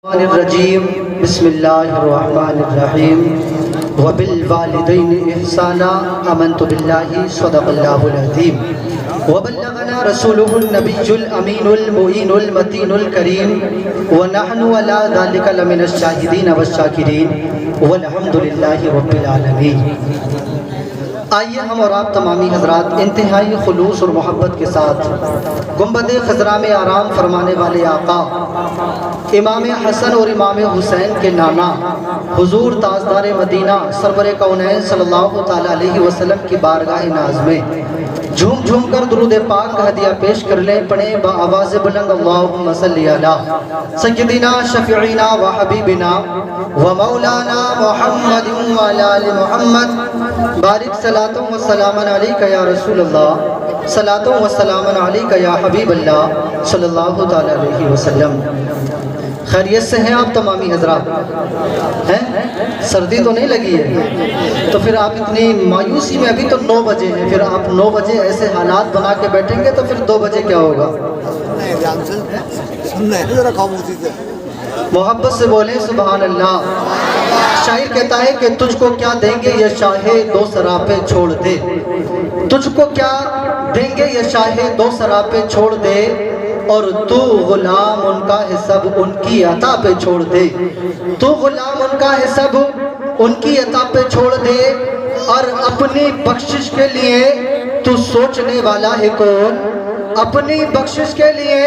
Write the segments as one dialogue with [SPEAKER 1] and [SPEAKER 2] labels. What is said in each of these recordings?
[SPEAKER 1] الرجیم بسم اللہ الرحمن الرحیم وبالوالدین احسانا آمنت باللہ صدق اللہ العظیم وبلغنا رسوله النبی الامین المعین المتین الکریم ونحن علی ذلک لمن الشاہدین والشاکرین والحمد للہ رب العالمین۔ آئیے ہم اور آپ تمامی حضرات انتہائی خلوص اور محبت کے ساتھ گنبد خضرا میں آرام فرمانے والے آقا امام حسن اور امام حسین کے نانا حضور تاجدار مدینہ سرور کونین صلی اللہ تعالیٰ علیہ وسلم کی بارگاہ ناز میں جھوم جھوم کر درود پاک کا ہدیہ پیش کر لیں، پڑھیں با آواز بلند اللہم صلی علی سیدنا شفیعنا و حبیبنا و مولانا محمد و آل محمد بارک صلاۃ و سلام علیکہ یا رسول اللہ، صلاۃ و سلام علیکہ یا حبیب اللہ صلی اللہ تعالیٰ علیہ وسلم۔ خیریت سے ہیں آپ تمامی حضرات؟ ہیں؟ سردی تو نہیں لگی ہے؟ تو پھر آپ اتنی مایوسی میں، ابھی تو 9 بجے ہیں، پھر آپ 9 بجے ایسے حالات بنا کے بیٹھیں گے تو پھر 2 بجے کیا ہوگا؟ محبت سے بولیں سبحان اللہ۔ شاعر کہتا ہے کہ تجھ کو کیا دیں گے یہ شاہ دو سراپے چھوڑ دے، تجھ کو کیا دیں گے یہ شاہ دو سراپے چھوڑ دے، اور تو غلام ان کا ہے سب ان کی عطا پہ چھوڑ دے، تو غلام ان کا ہے سب ان کی عطا پہ چھوڑ دے، اور اپنی بخشش کے لیے تو سوچنے والا ہے کون، اپنی بخشش کے لیے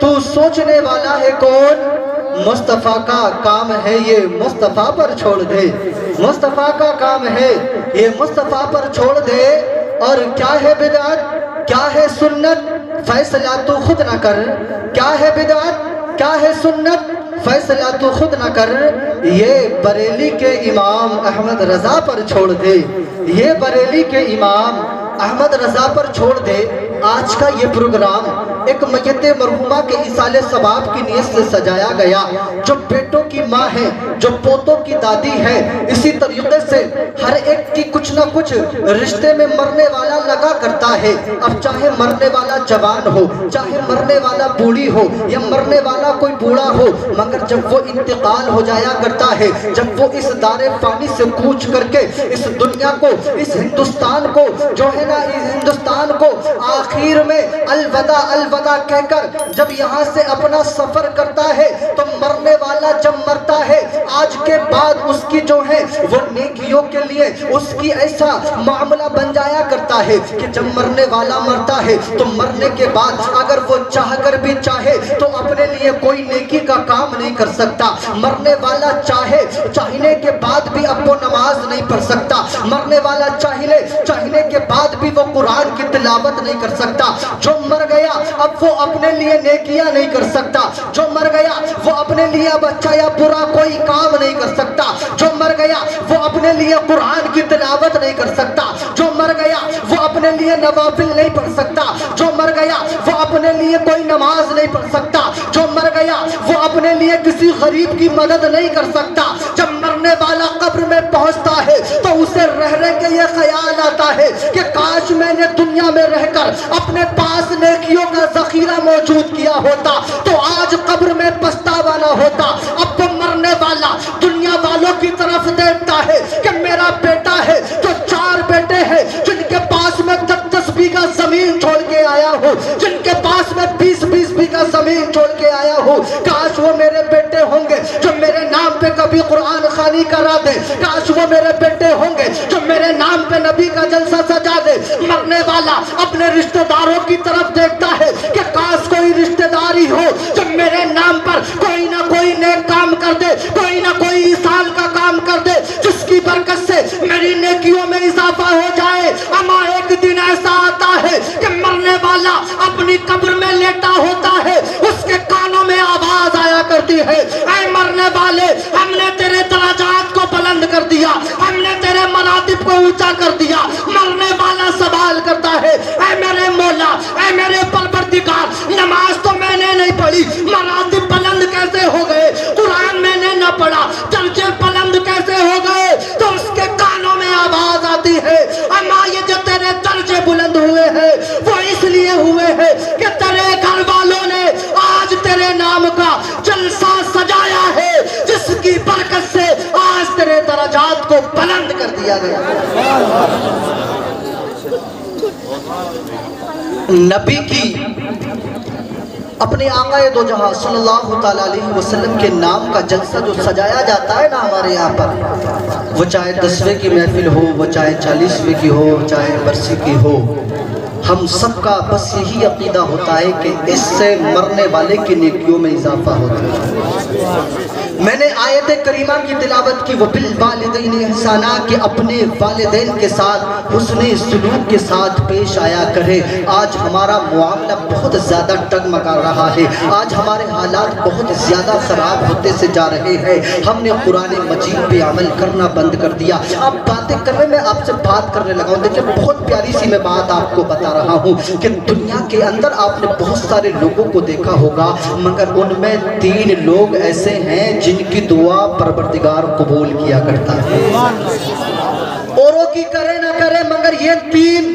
[SPEAKER 1] تو سوچنے والا ہے کون، مصطفیٰ کا کام ہے یہ مصطفیٰ پر چھوڑ دے، مصطفیٰ کا کام ہے یہ مصطفیٰ پر چھوڑ دے، اور کیا ہے بدعت کیا ہے سنت فیصلہ تو خود نہ کر، کیا ہے بدعت کیا ہے سنت فیصلہ تو خود نہ کر، یہ بریلی کے امام احمد رضا پر چھوڑ دے، یہ بریلی کے امام احمد رضا پر چھوڑ دے۔ آج کا یہ پروگرام ایک میت مرحومہ کے ایصال ثواب کی نیت سے سجایا گیا، جو بیٹوں کی ماں ہے، جو پوتوں کی دادی ہے، اسی طریقے سے ہر ایک کی کچھ نہ کچھ رشتے میں مرنے والا لگا کرتا ہے۔ اب چاہے مرنے والا جوان ہو، چاہے مرنے والا بوڑھی ہو، یا مرنے والا کوئی بوڑھا ہو، مگر جب وہ انتقال ہو جایا کرتا ہے، جب وہ اس دار فانی سے کوچ کر کے اس دنیا کو، اس ہندوستان کو جو ہے نا، اس ہندوستان کو آخر میں الوداع الوداع کہہ کر جب یہاں سے اپنا سفر کرتا ہے، تو مرنے والا جب مرتا ہے آج کے بعد اس کی جو ہے وہ نیکیوں کے لیے اس کی ایسا معاملہ بن جایا کرتا ہے کہ جب مرنے والا مرتا ہے تو مرنے کے بعد اگر وہ چاہ کر بھی چاہے تو اپنے لیے کوئی نیکی کا کام نہیں کر سکتا، مرنے والا چاہنے کے بعد بھی اب وہ نماز نہیں پڑھ سکتا، مرنے والا چاہنے کے بعد بھی وہ قرآن کی تلاوت نہیں کر سکتا، جو مر گیا اب وہ اپنے لیے نیکیاں نہیں کر سکتا، جو مر گیا وہ اپنے لیے اب اچھا یا برا کوئی کام نہیں کر سکتا، جو مر گیا وہ اپنے لیے قرآن کی تلاوت نہیں کر سکتا، جو مر گیا وہ اپنے لیے نوافل نہیں پڑھ سکتا، جو مر گیا وہ اپنے لیے کوئی نماز نہیں پڑھ سکتا، جو مر گیا وہ اپنے لیے کسی غریب کی مدد نہیں کر سکتا۔ جب مرنے والا قبر میں پہنچتا ہے تو اسے رہ کے یہ خیال آتا ہے کہ کاش میں نے دنیا میں رہ کر اپنے پاس نیکیوں کا ذخیرہ موجود کیا ہوتا تو آج قبر میں پچھتاوا نہ ہوتا۔ اب وہ مرنے والا دنیا والوں کی طرف دیکھتا ہے کہ میرا بیٹا ہے، جو 4 بیٹے ہیں جن کے پاس میں 10 بیگھہ زمین چھوڑ کے آیا ہوں، جن کے پاس میں 20 بیگھہ زمین چھوڑ کے آیا ہوں، کاش وہ میرے بیٹے ہوں گے جو میرے نام پہ کبھی قرآن خوانی کرا دے، کاش وہ میرے بیٹے ہوں گے جو میرے نام پہ نبی کا جلسہ سجا دے۔ مرنے والا اپنے رشتہ داروں کی طرف دیکھتا ہے کہ کاش کوئی رشتہ داری ہو جو میرے نام پر کوئی نہ کوئی نیک کام کر دے، کوئی نہ کوئی ایصال کا کام کر دے، جس کی برکت سے میری نیکیوں میں اضافہ ہو جائے۔ اما ایک دن ایسا آتا ہے کہ مرنے والا اپنی قبر میں لیٹا ہوتا ہے، اس کے کانوں میں آواز آیا کرتی ہے، اے مرنے والے، ہم نے تیرے درجات کو بلند کر دیا، ہم نے تیرے مراتب کو اونچا کر دیا۔ مرنے والا سوال کرتا ہے، اے میرے مولا، اے میرے پروردگار، نماز تو میں نے نہیں پڑھی، مراتب بلند کیسے ہو گئے؟ قرآن میں نے نہ پڑھا، درجے بلند کیسے ہو گئے؟ تو اس کے کانوں میں آواز آتی ہے، اما یہ جو تیرے درجے بلند ہوئے ہیں وہ اس لیے ہوئے ہیں کہ تیرے گھر والوں نے آج تیرے نام کا جلسہ سجایا کو بلند کر دیا گیا۔ نبی کی اپنے آقا دو جہاں صلی اللہ تعالیٰ علیہ وسلم کے نام کا جلسہ جو سجایا جاتا ہے نا ہمارے یہاں پر، وہ چاہے 10ویں کی محفل ہو، وہ چاہے 40ویں کی ہو، چاہے برسی کی ہو، ہم سب کا بس یہی عقیدہ ہوتا ہے کہ اس سے مرنے والے کی نیکیوں میں اضافہ ہوتا ہے۔ میں نے آیت کریمہ کی تلاوت کی، وَبِالْوَالِدَيْنِ احسانا، کہ اپنے والدین کے ساتھ حسن سلوک کے ساتھ پیش آیا کرے۔ آج ہمارا معاملہ بہت زیادہ ٹگمگا رہا ہے، آج ہمارے حالات بہت زیادہ خراب ہوتے سے جا رہے ہیں۔ ہم نے قرآن مجید پہ عمل کرنا بند کر دیا۔ اب باتیں کرنے میں آپ سے بات کرنے لگا ہوں، دیکھیں بہت پیاری سی میں بات آپ کو بتا رہا ہوں کہ دنیا کے اندر آپ نے بہت سارے لوگوں کو دیکھا ہوگا، مگر ان میں 3 لوگ ایسے ہیں جن کی دعا پروردگار قبول کیا کرتا ہے۔ اوروں کی کرے نہ کرے، مگر یہ 3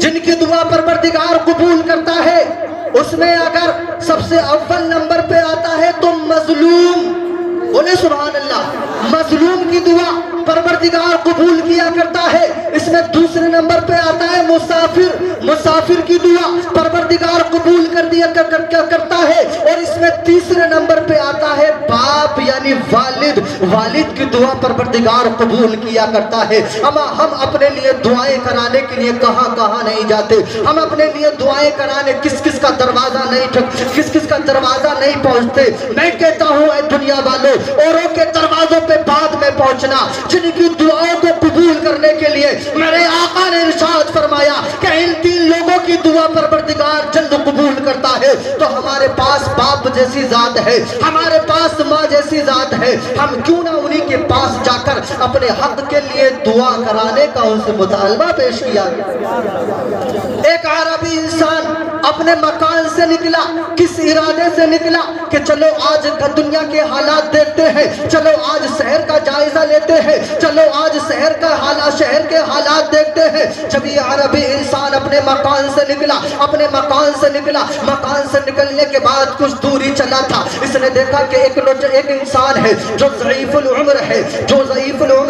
[SPEAKER 1] جن کی دعا پروردگار قبول کرتا ہے، اس میں اگر سب سے اول نمبر پہ آتا ہے تو مظلوم، بولے سبحان اللہ، مظلوم کی دعا پروردگار قبول کیا کرتا ہے۔ اس میں دوسرے نمبر پہ آتا ہے مسافر، مسافر کی دعا پروردگار قبول کر دیا کرتا ہے۔ اور اس میں تیسرے نمبر پہ آتا ہے باپ یعنی والد، والد کی دعا پروردگار قبول کیا کرتا ہے۔ اما ہم اپنے لیے دعائیں کرانے کے لیے کہاں کہاں نہیں جاتے، ہم اپنے لیے دعائیں کرانے کس کس کا دروازہ نہیں کس کس کا دروازہ نہیں پہنچتے۔ میں کہتا ہوں اے دنیا والوں، اوروں کے دروازوں پہ بعد میں پہنچنا، جن کی دعاؤں کو قبول کرنے کے لیے میرے آقا نے ارشاد فرمایا کہ ان 3 لوگوں کی دعا پروردگار جلد قبول کرتا ہے۔ تو ہمارے پاس باپ جیسی ذات ہے، ہمارے پاس ماں جیسی ذات ہے، ہم کیوں نہ انہی کے پاس جا کر اپنے حق کے لیے دعا کرانے کا ان سے مطالبہ پیش کیا۔ ایک عربی انسان اپنے مکان سے نکلا، کس ارادے سے نکلا کہ چلو آج دنیا کے حالات دیکھتے ہیں، چلو آج شہر کا جائزہ لیتے ہیں، چلو آج شہر کے حالات دیکھتے ہیں۔ جب یہ عربی انسان اپنے مکان سے نکلا، مکان سے نکلنے کے بعد کچھ دوری چلا تھا، اس نے دیکھا کہ ایک انسان ہے جو ضعیف العمر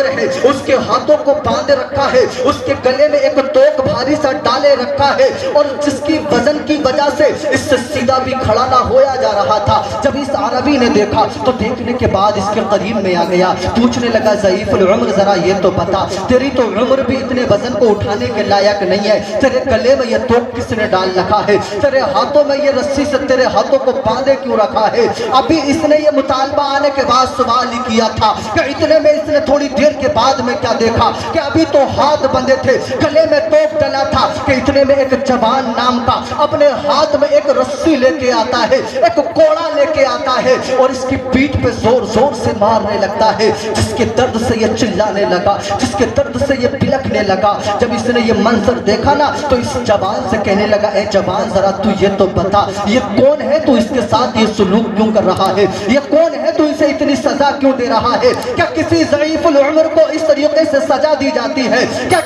[SPEAKER 1] ہے، اس کے ہاتھوں کو باندھے رکھا ہے، اس کے گلے میں ایک توق بھاری سا ڈالے رکھا ہے، اور جس کی وزن کی وجہ سے اس سے سیدھا بھی کھڑا نہ ہویا جا رہا تھا۔ جب اس عربی نے دیکھا تو دیکھنے کے بعد اس کے قریب میں آ گیا، پوچھنے لگا ضعیف العمر ذرا یہ تو بتا، تیری تو عمر بھی اتنے وزن کو اٹھانے کے لائق نہیں ہے، تیرے گلے میں یہ توق کس نے ڈال رکھا ہے، تیرے ہاتھوں میں یہ رسی سے تیرے ہاتھوں کو باندھے کیوں رکھا ہے؟ ابھی اس نے یہ مطالبہ آنے کے بعد سوال ہی کیا تھا کہ اتنے میں اس نے تھوڑی دیر کے بعد میں کیا دیکھا کہ ابھی تو ہاتھ بندھے تھے، گلے میں توق ڈلا تھا، کہ اتنے میں ایک جوان نام کا اپنے ہاتھ میں ایک رسی لے کے آتا ہے، ایک کوڑا لے کے آتا ہے، اور اس کی پیٹھ پہ زور زور سے مارنے لگتا ہے، جس کے درد سے یہ چلانے لگا، جس کے درد سے یہ بلکنے لگا۔ جب اس نے یہ منظر دیکھا نا تو اس جوان سے کہنے لگا، اے جوان ذرا تو یہ تو بتا، یہ کون ہے تو اس کے ساتھ یہ سلوک کیوں کر رہا ہے؟ یہ کون ہے تو اسے اتنی سزا کیوں دے رہا ہے؟ کیا کسی ضعیف العمر کو اس طریقے سے سزا دی جاتی ہے؟ کیا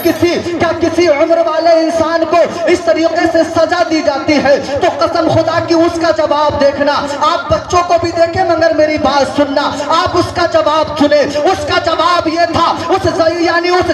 [SPEAKER 1] کسی عمر والے انسان کو اس طریقے سے سزا دی جاتی ہے؟ تو قسم خدا کی اس کا جواب دیکھنا، آپ بچوں کو بھی دیکھیں مگر میری بات سننا، آپ اس کا جواب سنیں۔ اس کا جواب یہ تھا، اس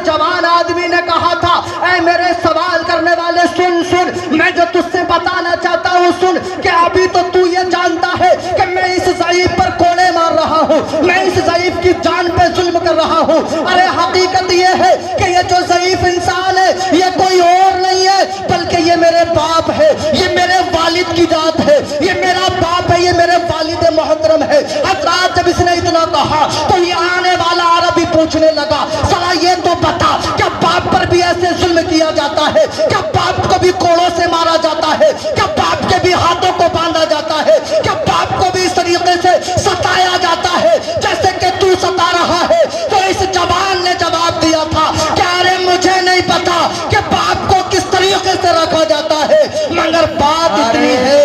[SPEAKER 1] جوان آدمی نے کہا تھا، اے میرے سوال کرنے والے سن، میں جو تجھ سے بتانا چاہتا ہوں سن، کہ ابھی تو یہ جانتا ہے کہ میں اس ضعیف پر کوڑے مار رہا ہوں، میں اس ضعیف کی جان پہ ظلم کر رہا ہوں۔ ارے حقیقت یہ ہے کہ یہ جو ضعیف انسان ہے یہ کوئی اور نہیں ہے بلکہ یہ میرے باپ ہے، یہ میرے والد کی ذات ہے، یہ میرا باپ ہے، یہ میرے والد محترم ہے۔ حضرات جب اس نے اتنا کہا تو یہ آنے والا عربی پوچھنے لگا، ذرا یہ تو بتا، کیا باپ پر بھی ایسے ظلم کیا جاتا ہے؟ کیا باپ کو بھی کوڑوں سے مارا جاتا ہے؟ کیا باپ کے بھی ہاتھوں کو باندھا جاتا ہے؟ کیا باپ کو بھی اس طریقے سے ستایا جاتا ہے جیسے کہ تو ستا رہا ہے؟ تو اس جوان نے جواب دیا تھا کہ ارے مجھے نہیں پتا کہ باپ کو کس طریقے سے رکھا جاتا ہے، مگر بات اتنی ہے۔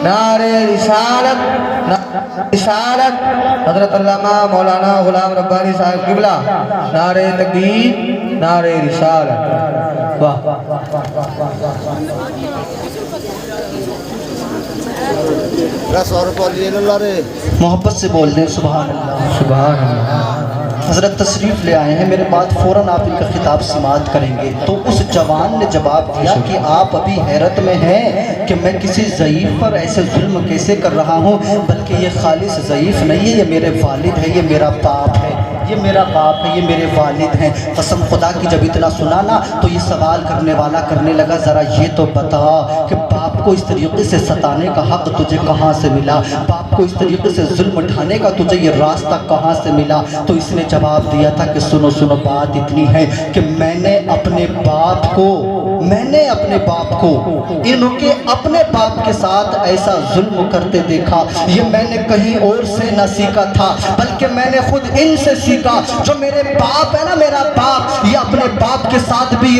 [SPEAKER 2] نعرہ رسالت حضرت علامہ مولانا غلام ربانی صاحب قبلہ، نعرہ تکبیر، نعرہ رسالت۔ واہ
[SPEAKER 1] محبت سے بول دیں سبحان اللہ،
[SPEAKER 2] سبحان اللہ۔
[SPEAKER 1] حضرت تشریف لے آئے ہیں، میرے بعد فوراً آپ ان کا خطاب سماعت کریں گے۔ تو اس جوان نے جواب دیا کہ آپ ابھی حیرت میں ہیں کہ میں کسی ضعیف پر ایسے ظلم کیسے کر رہا ہوں، بلکہ یہ خالص ضعیف نہیں ہے، یہ میرے والد ہے، یہ میرا باپ ہے، یہ میرا باپ ہے، یہ میرے والد ہیں۔ قسم خدا کی جب اتنا سنا نا تو یہ سوال کرنے والا کرنے لگا، ذرا یہ تو بتا کہ باپ کو اس طریقے سے ستانے کا حق تجھے کہاں سے ملا، باپ کو اس طریقے سے ظلم اٹھانے کا تجھے یہ راستہ کہاں سے ملا؟ تو اس نے جواب دیا تھا کہ سنو سنو، بات اتنی ہے کہ میں نے اپنے باپ کو انہوں کے اپنے باپ کے ساتھ ایسا ظلم کرتے دیکھا، یہ میں نے کہیں اور سے نہ سیکھا تھا بلکہ میں نے خود ان سے سیکھا۔ جو میرے باپ ہے نا، میرا باپ، یہ اپنے باپ کے ساتھ بھی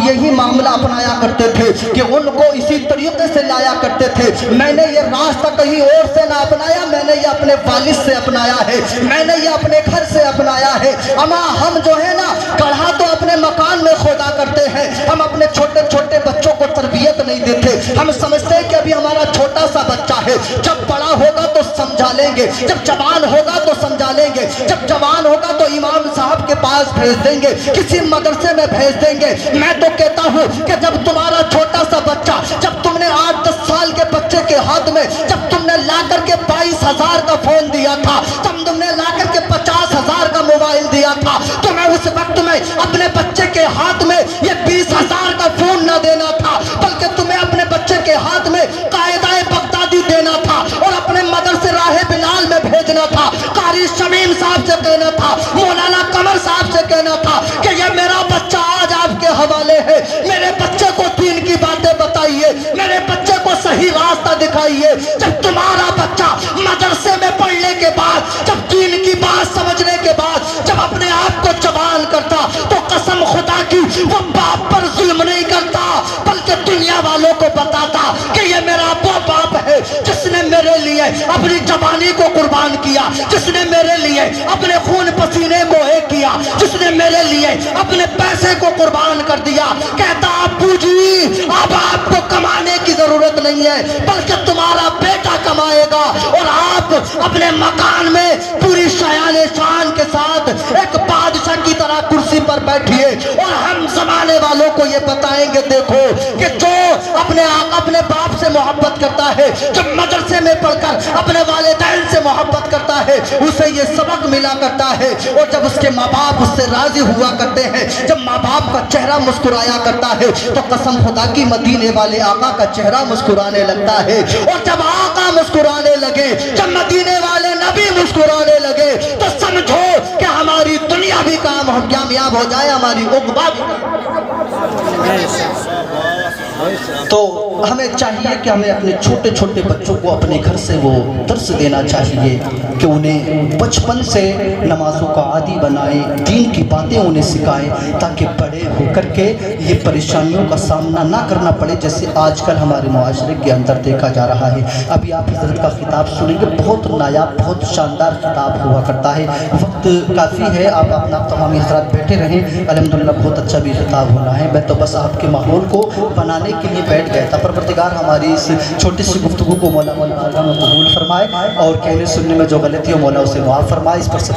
[SPEAKER 1] یہی معاملہ اپنایا کرتے تھے کہ ان کو اسی طریقے سے لایا کرتے تھے۔ میں نے یہ راستہ کہیں اور سے نہ اپنایا، میں نے یہ اپنے والد سے اپنایا ہے، میں نے یہ اپنے گھر سے اپنایا ہے۔ اما ہم جو ہے نا، کڑھا تو اپنے مکان میں کھودا کرتے ہیں، ہم اپنے چھوٹے چھوٹے بچوں کو تربیت نہیں دیتے۔ ہم سمجھتے ہیں کہ ابھی ہمارا چھوٹا سا بچہ ہے، جب بڑا ہوگا تو سمجھا لیں گے، جب جوان ہوگا تو سمجھا لیں گے، جب جوان ہوگا تو امام صاحب کے پاس بھیج دیں گے، کسی مدرسے میں بھیج دیں گے۔ میں تو کہتا ہوں کہ جب تمہارا چھوٹا سا بچہ، جب تم نے 8-10 سال کے بچے کے ہاتھ میں جب تم نے لا کر کے 22,000 کا فون دیا تھا، جب تم نے لا کر کے 50,000 کا موبائل دیا تھا، تو میں اس وقت میں اپنے بچے کے ہاتھ میں یہ 20,000 کا فون نہ دینا تھا، بلکہ تمہیں اپنے بچے کے ہاتھ میں قاعدہ بغدادی دینا تھا اور اپنے مدرسے راہ بلال میں بھیجنا تھا، قاری شمیم صاحب سے کہنا تھا، مولانا قمر صاحب سے کہنا تھا کہ یہ میرا بچہ آج آپ کے حوالے ہے، میرے بچے کو دین کی باتیں بتائیے، میرے بچے کو صحیح راستہ دکھائیے۔ جب تمہارا بچہ مدرسے میں پڑھنے کے بعد، جب دین کی بات سمجھنے کے بعد جب اپنے آپ کو جوان کرتا تو قسم خدا کی وہ باپ پر ظلم نہیں کرتا، بلکہ دنیا والوں کو بتاتا کہ یہ میرا وہ باپ ہے جس نے میرے لیے اپنی جوانی کو قربان کیا، جس نے میرے لیے اپنے خون پسینے کو ایک کیا، جس نے میرے لیے اپنے پیسے کو قربان کر دیا۔ کہتا ابو جی اب آپ کو کمانے کی ضرورت نہیں ہے، بلکہ تمہارا بیٹا کمائے گا اور آپ اپنے مکان میں پوری شایان شان کے ساتھ ایک بادشاہ کی طرح کرسی پر بیٹھیے، اور ہم زمانے والوں کو یہ بتائیں گے، دیکھو کہ جو اپنے باپ سے محبت کرتا ہے، جو مدرسے میں پڑھ کر اپنے والدین سے محبت کرتا ہے، اسے یہ سبق ملا کرتا ہے، اور جب اس کے ماں باپ اس سے راضی ہوا کرتے ہیں، جب ماں باپ کا چہرہ مسکرایا کرتا ہے، تو قسم خدا کی مدینے والے آقا کا چہرہ مسکرانے لگتا ہے، اور جب آقا مسکرانے لگے، جب مدینے والے نبی مسکرانے لگے، تو سمجھو کہ ہماری دنیا بھی کامیاب ہو جائے، ہماری عقبہ بھی۔ تو ہمیں چاہیے کہ ہمیں اپنے چھوٹے چھوٹے بچوں کو اپنے گھر سے وہ درس دینا چاہیے کہ انہیں بچپن سے نمازوں کا عادی بنائیں، دین کی باتیں انہیں سکھائیں، تاکہ بڑے ہو کر کے یہ پریشانیوں کا سامنا نہ کرنا پڑے جیسے آج کل ہمارے معاشرے کے اندر دیکھا جا رہا ہے۔ ابھی آپ حضرت کا خطاب سنیں گے، بہت نایاب، بہت شاندار خطاب ہوا کرتا ہے۔ وقت کافی ہے، آپ اپنا تمام حضرات بیٹھے رہیں، الحمدللہ بہت اچھا بھی خطاب ہونا ہے۔ میں تو بس آپ کے ماحول کو بنانے کے لیے بیٹھ گیا تھا۔ پروردگار ہماری اس چھوٹی سی گفتگو کو مولا قبول فرمائے، اور کہنے سننے میں جو غلطی ہو مولا اسے معاف فرمائے۔ اس پر